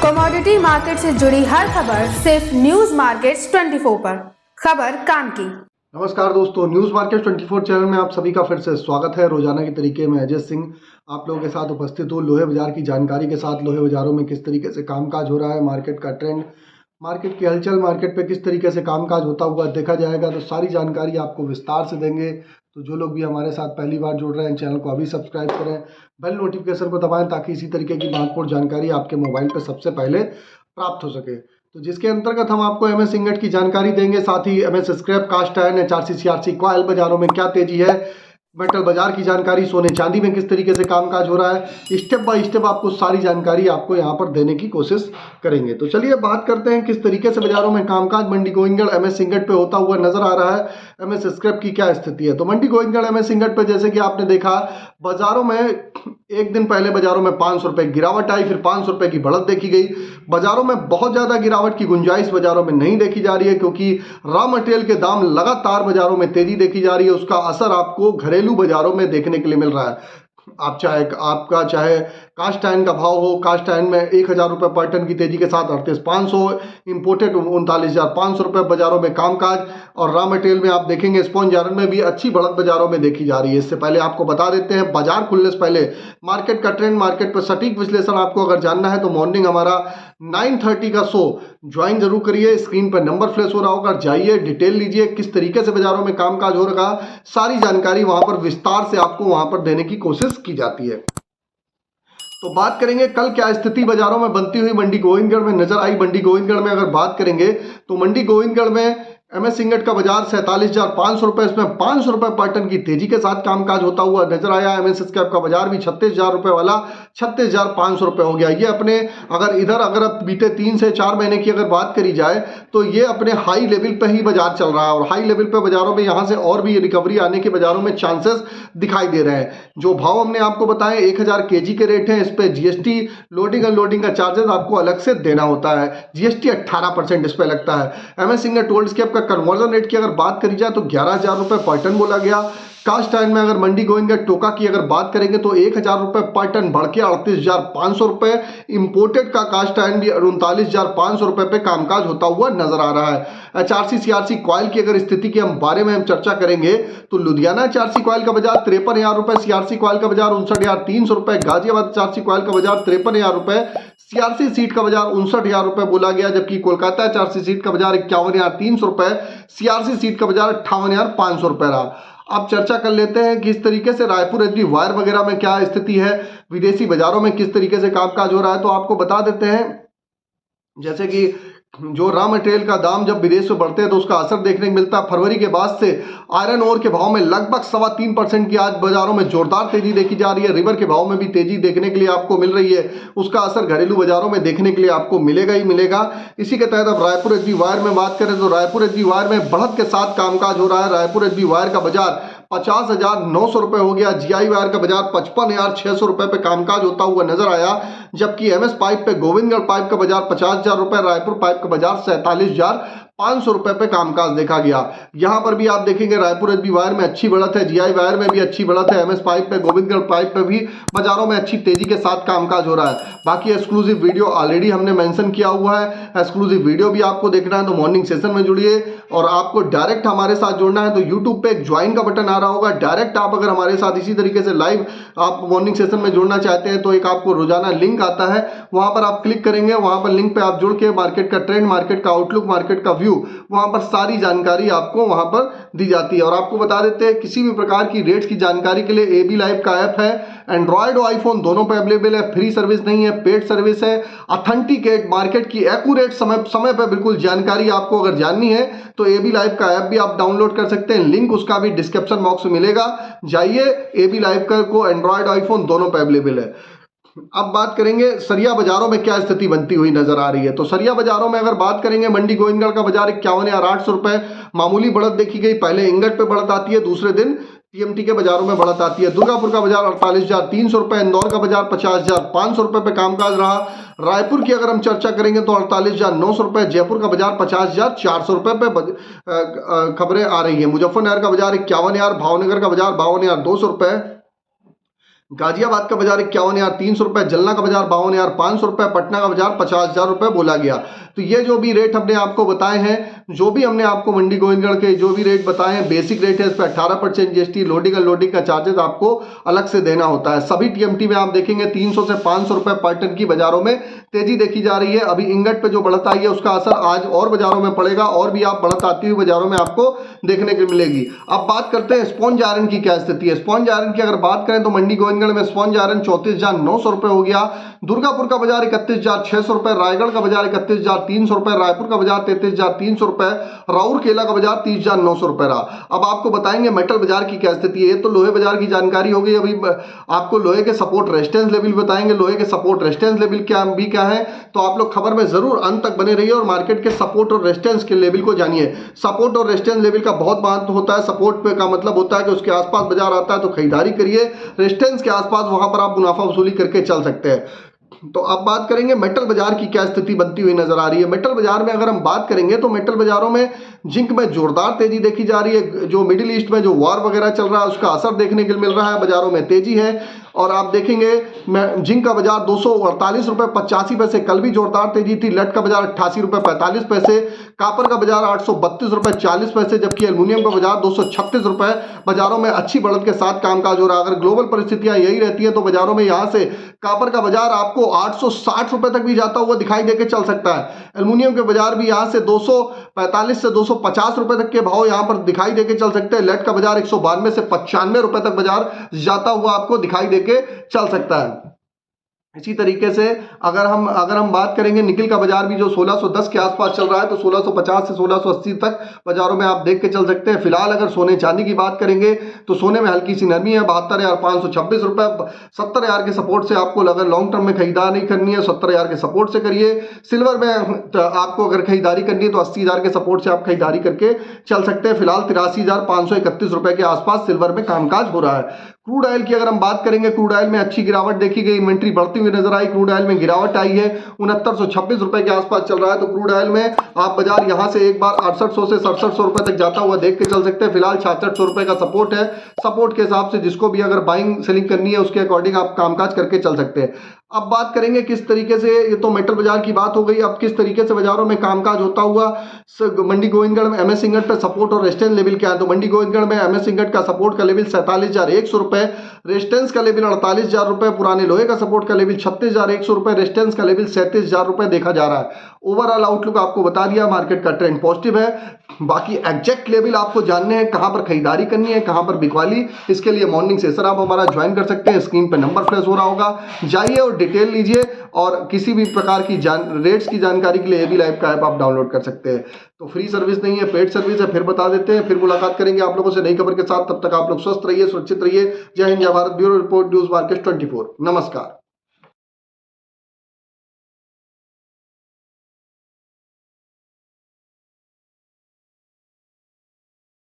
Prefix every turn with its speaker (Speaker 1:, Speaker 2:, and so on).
Speaker 1: Commodity market से जुड़ी हर खबर सिर्फ न्यूज मार्केट्स 24 पर। खबर काम की।
Speaker 2: नमस्कार दोस्तों, न्यूज मार्केट 24 चैनल में आप सभी का फिर से स्वागत है। रोजाना के तरीके में अजय सिंह आप लोगों के साथ उपस्थित हूँ लोहे बाजार की जानकारी के साथ। लोहे बाजारों में किस तरीके से कामकाज हो रहा है, मार्केट का ट्रेंड, मार्केट की हलचल, मार्केट पे किस तरीके से कामकाज होता हुआ देखा जाएगा, तो सारी जानकारी आपको विस्तार से देंगे। तो जो लोग भी हमारे साथ पहली बार जुड़ रहे हैं, चैनल को अभी सब्सक्राइब करें, बेल नोटिफिकेशन को दबाएं ताकि इसी तरीके की महत्वपूर्ण जानकारी आपके मोबाइल पर सबसे पहले प्राप्त हो सके। तो जिसके अंतर्गत हम आपको एमएस इंगट की जानकारी देंगे, साथ ही MS scrap, cast iron, HRC, CRC, coil बाजारों में क्या तेजी है, मेटल बाजार की जानकारी, सोने चांदी में किस तरीके से कामकाज हो रहा है, स्टेप बाय स्टेप आपको सारी जानकारी आपको यहाँ पर देने की कोशिश करेंगे। तो चलिए बात करते हैं किस तरीके से बाजारों में कामकाज मंडी गोविंदगढ़ एमएस इंगट पे होता हुआ नजर आ रहा है। एमएस स्क्रैप की क्या स्थिति है, तो मंडी गोविंदगढ़ एमएस इंगट पे जैसे कि आपने देखा, बाजारों में एक दिन पहले बाजारों में 500 रुपए गिरावट आई, फिर 500 रुपए की बढ़त देखी गई। बाजारों में बहुत ज्यादा गिरावट की गुंजाइश बाजारों में नहीं देखी जा रही है, क्योंकि रॉ मटेरियल के दाम लगातार बाजारों में तेजी देखी जा रही है। उसका असर आपको घरेलू बाजारों में देखने के लिए मिल रहा है। आपका चाहे कास्ट आयरन का भाव हो, कास्ट आयरन में 1000 रुपये पर टन की तेजी के साथ 38,500, इंपोर्टेड 39,500 रुपये बाजारों में कामकाज। और रॉ मटेरियल में आप देखेंगे स्पॉन्ज आयरन में भी अच्छी बढ़त बाजारों में देखी जा रही है। इससे पहले आपको बता देते हैं, बाजार खुलने से पहले मार्केट का ट्रेंड, मार्केट पर सटीक विश्लेषण आपको अगर जानना है तो मॉर्निंग हमारा 9:30 का शो ज्वाइन जरूर करिए। स्क्रीन पर नंबर फ्लैश हो रहा होगा, जाइए डिटेल लीजिए किस तरीके से बाजारों में कामकाज हो रहा, सारी जानकारी वहां पर विस्तार से आपको वहां पर देने की कोशिश की जाती है। तो बात करेंगे कल क्या स्थिति बाजारों में बनती हुई मंडी गोविंदगढ़ में नजर आई। मंडी गोविंदगढ़ में अगर बात करेंगे तो मंडी गोविंदगढ़ में एमएस इंगट का बाजार 47,500 रुपए, इसमें 500 रुपए पर टन की तेजी के साथ कामकाज होता हुआ नजर आया। एमएस स्क्रैप का बाजार भी 36,000 रुपए वाला 36,500 रुपए हो गया। ये अपने अगर अब बीते 3 से 4 महीने की अगर बात करी जाए तो ये अपने हाई लेवल पे ही बाजार चल रहा है, और हाई लेवल पे बाजारों में यहाँ से और भी रिकवरी आने के बाजारों में चांसेस दिखाई दे रहे हैं। जो भाव हमने आपको बताए 1000 केजी के रेट हैं, इस पे जीएसटी, लोडिंग अनलोडिंग का चार्जेस आपको अलग से देना होता है। जीएसटी 18% इस पे लगता है। एमएस इंगट ओल्ड स्क्रैप का कन्वर्जन रेट की अगर बात करी जाए तो 11,000 रुपए पर टन बोला गया। कास्ट आयरन में अगर मंडी गोविंदगढ़ टोका की अगर बात करेंगे तो 1,000 रुपए पर टन बढ़ के 38,500 रुपए। इंपोर्टेड का कास्ट आयरन भी 39,500 रुपए पे कामकाज होता हुआ नजर आ रहा है। एचआरसी सीआरसी कॉयल की अगर स्थिति के बारे में हम चर्चा करेंगे तो लुधियाना एचआरसी कॉयल का बाजार 53,000 रुपए, सीआरसी कॉयल का बाजार 59,300 रुपए, गाजियाबाद एचआरसी कॉयल का बाजार 53,000 रुपए, सीआरसी सीट का बाजार 59,000 रुपए बोला गया, जबकि कोलकाता एचआरसी सीट का बाजार 51,300 रुपए, सीआरसी सीट का बाजार 58,500 रुपए रहा। अब चर्चा कर लेते हैं कि इस तरीके से रायपुर एचडी वायर वगैरह में क्या स्थिति है, विदेशी बाजारों में किस तरीके से कामकाज हो रहा है। तो आपको बता देते हैं, जैसे कि जो रॉ मटेरियल का दाम जब विदेश में बढ़ते हैं तो उसका असर देखने को मिलता है। फरवरी के बाद से आयरन ओर के भाव में लगभग 3.25% की आज बाजारों में जोरदार तेजी देखी जा रही है। रिवर के भाव में भी तेजी देखने के लिए आपको मिल रही है। उसका असर घरेलू बाजारों में देखने के लिए आपको मिलेगा ही मिलेगा। इसी के तहत अब रायपुर एचडी वायर में बात करें तो रायपुर एचडी वायर में बढ़त के साथ कामकाज हो रहा है। रायपुर एचडी वायर का बाजार 50,900 रुपए हो गया। जीआई वायर का बाजार 55,600 रुपए पे कामकाज होता हुआ नजर आया, जबकि एमएस पाइप पे गोविंदगढ़ पाइप का बाजार 50,000 रुपए, रायपुर पाइप का बाजार 47,500 रुपए पे कामकाज देखा गया। यहां पर भी आप देखेंगे रायपुर एचडी वायर में अच्छी बढ़त है, जीआई वायर में भी अच्छी बढ़त है, एमएस पाइप पे, गोविंदगढ़ पाइप पे भी बाजारों में अच्छी तेजी के साथ कामकाज हो रहा है। बाकी एक्सक्लूसिव वीडियो ऑलरेडी हमने मेंशन किया हुआ है। एक्सक्लूसिव वीडियो भी आपको देखना है तो मॉर्निंग सेशन में जुड़िए, और आपको डायरेक्ट हमारे साथ जुड़ना है तो यूट्यूब पे एक ज्वाइन का बटन आ रहा होगा। डायरेक्ट आप अगर हमारे साथ इसी तरीके से लाइव आप मॉर्निंग सेशन में जुड़ना चाहते हैं तो एक आपको रोजाना लिंक आता है, वहां पर आप क्लिक करेंगे, वहां पर लिंक पे आप जुड़ के मार्केट का ट्रेंड, मार्केट का आउटलुक, मार्केट का व्यू, वहां पर सारी जानकारी आपको वहां पर दी जाती है। और आपको बता देते हैं, किसी भी प्रकार की रेट्स की जानकारी के लिए एबी लाइव का ऐप है, एंड्रॉयड और आईफोन दोनों पे अवेलेबल है। फ्री सर्विस नहीं है, पेड सर्विस है। ऑथेंटिकेट मार्केट की एक्यूरेट समय पे बिल्कुल जानकारी आपको अगर जाननी है तो एबी लाइव का ऐप भी आप डाउनलोड कर सकते हैं। लिंक उसका भी डिस्क्रिप्शन बॉक्स में मिलेगा, जाइए। एबी लाइव का को एंड्रॉयड आईफोन दोनों पे अवेलेबल है। अब बात करेंगे सरिया बाजारों में क्या स्थिति बनती हुई नजर आ रही है। तो सरिया बाजारों में अगर बात करेंगे, मंडी गोविंदगढ़ का बाजार 51,800 रुपए, मामूली बढ़त देखी गई। पहले इंगट पे बढ़त आती है, दूसरे दिन टीएमटी के बाजारों में बढ़त आती है। दुर्गापुर का बाजार 48,300 रुपए, इंदौर का बाजार 50,500 रुपए पे कामकाज रहा। रायपुर की अगर हम चर्चा करेंगे तो 48,900 रुपए, जयपुर का बाजार 50,400 रुपए पे खबरें आ रही है। मुजफ्फरनगर का बाजार 51,000, भावनगर का बाजार 52,200 रुपए, गाजियाबाद का बाजार 51,300 रुपए, जलना का बाजार 52,500 रुपए, पटना का बाजार 50,000 रुपए बोला गया। तो ये जो भी रेट हमने आपको बताए हैं, जो भी हमने आपको मंडी गोविंदगढ़ के जो भी रेट बताए हैं, बेसिक रेट है, इस पर 18% जीएसटी, लोडिंग अनलोडिंग का चार्जेस आपको अलग से देना होता है। सभी टीएमटी में आप देखेंगे 300 से 500 रुपए पर टन की बाजारों में तेजी देखी जा रही है। अभी इंगट पे जो बढ़त आई है उसका असर आज और बाजारों में पड़ेगा, और भी आप बढ़त आती हुई बाजारों में आपको देखने को मिलेगी। अब बात करते हैं स्पॉन्ज आयरन की क्या स्थिति है। स्पॉन्ज आयरन की अगर बात करें तो मंडी गोविंदगढ़ में स्पॉन्ज आयरन 34,900 रुपए हो गया। दुर्गापुर का बाजार 31,600 रुपए, रायगढ़ का बाजार 31,300 रुपए, रायपुर का बाजार 33,300 रुपए, राउरकेला का बाजार 30,900 रुपए रहा। अब आपको बताएंगे मेटल बाजार की क्या स्थिति है। ये तो लोहे बाजार की जानकारी हो गई। अभी आपको लोहे के सपोर्ट रेजिस्टेंस लेवल बताएंगे। लोहे के सपोर्ट रेजिस्टेंस लेवल क्या है, तो आप लोग खबर में जरूर अंत तक बने रहिए और मार्केट के सपोर्ट और रेजिस्टेंस के लेवल को जानिए। सपोर्ट और रेजिस्टेंस लेवल का बहुत महत्व होता है। सपोर्ट पे का मतलब होता है कि उसके आसपास बाजार आता है तो खरीदारी करिए, रेजिस्टेंस के आसपास वहां पर आप मुनाफा वसूली करके चल सकते हैं। तो अब बात करेंगे मेटल बाजार की क्या स्थिति बनती हुई नजर आ रही है। मेटल बाजार में अगर हम बात करेंगे तो मेटल बाजारों में जिंक में जोरदार तेजी देखी जा रही है। जो मिडिल ईस्ट में जो वॉर वगैरह चल रहा है उसका असर देखने को मिल रहा है, बाजारों में तेजी है। और आप देखेंगे जिंक का बाजार 248 रुपए 85 पैसे, कल भी जोरदार तेजी थी। लेड का बाजार 88 रुपए 45 पैसे, कापर का बाजार 832 रुपए 40 पैसे, जबकि एल्युमिनियम का बाजार 236 रुपए। बाजारों में अच्छी बढ़त के साथ कामकाज हो रहा है। अगर ग्लोबल परिस्थितियां यही रहती है तो बाजारों में यहां से कापर का बाजार आपको 860 रुपए तक भी जाता हुआ दिखाई देके चल सकता है। एल्युमिनियम के बाजार भी यहां से 245 से 250 रुपए तक के भाव यहां पर दिखाई देके चल सकते हैं। लेड का बाजार 192 से 95 रुपए तक बाजार जाता हुआ आपको दिखाई देके चल सकता है। इसी तरीके से अगर हम बात करेंगे निकल का बाजार भी जो 1610 के आसपास चल रहा है, तो 1650 से 1680 तक बाजारों में आप देख के चल सकते हैं। फिलहाल अगर सोने चांदी की बात करेंगे तो सोने में हल्की सी नरमी है, 72,526 रुपए। 70,000 के सपोर्ट से आपको अगर लॉन्ग टर्म में खरीदारी करनी है 70,000 के सपोर्ट से करिए। सिल्वर में आपको अगर खरीदारी करनी है तो 80,000 के सपोर्ट से आप खरीदारी करके चल सकते हैं। फिलहाल 83,531 रुपए के आसपास सिल्वर में कामकाज हो रहा है। क्रूड ऑयल की अगर हम बात करेंगे, क्रूड ऑयल में अच्छी गिरावट देखी गई, इन्वेंट्री बढ़ती हुई नजर आई। क्रूड ऑयल में गिरावट आई है, 6926 रुपए के आसपास चल रहा है। तो क्रूड ऑयल में आप बाजार यहां से एक बार 6800 से 6700 रुपए तक जाता हुआ देख के चल सकते हैं। फिलहाल 6600 रुपए का सपोर्ट है। सपोर्ट के हिसाब से जिसको भी अगर बाइंग सेलिंग करनी है उसके अकॉर्डिंग आप कामकाज करके चल सकते हैं। अब बात करेंगे किस तरीके से, ये तो मेटल बाजार की बात हो गई। अब किस तरीके से बाजारों में कामकाज होता हुआ मंडी गोविंदगढ़ में एमएस इंगट पे सपोर्ट और रेजिस्टेंस लेवल क्या है। तो मंडी गोविंदगढ़ में एमएस इंगट का सपोर्ट का लेवल 47,100 रुपए, रेजिस्टेंस का लेवल 48,000 रुपए, पुराने लोहे का सपोर्ट का लेवल 36,100 रुपए, रेजिस्टेंस का लेवल 37,000 रुपए देखा जा रहा है। ओवरऑल आउटलुक आपको बता दिया, मार्केट का ट्रेंड पॉजिटिव है। बाकी एग्जैक्ट लेवल आपको जानने हैं, कहां पर खरीदारी करनी है, कहां पर बिकवाली, इसके लिए मॉर्निंग सेशन आप हमारा ज्वाइन कर सकते हैं। स्क्रीन पर नंबर फ्लैश हो रहा होगा, जाइए और डिटेल लीजिए। और किसी भी प्रकार की रेट्स की जानकारी के लिए एबी लाइव का ऐप आप डाउनलोड कर सकते हैं। तो फ्री सर्विस नहीं है, पेड सर्विस है। फिर बता देते हैं, फिर मुलाकात करेंगे आप लोगों से नई खबर के साथ। तब तक आप लोग स्वस्थ रहिए, सुरक्षित रहिए। जय हिंद, जय Bharat. Bureau report, news market 24। नमस्कार।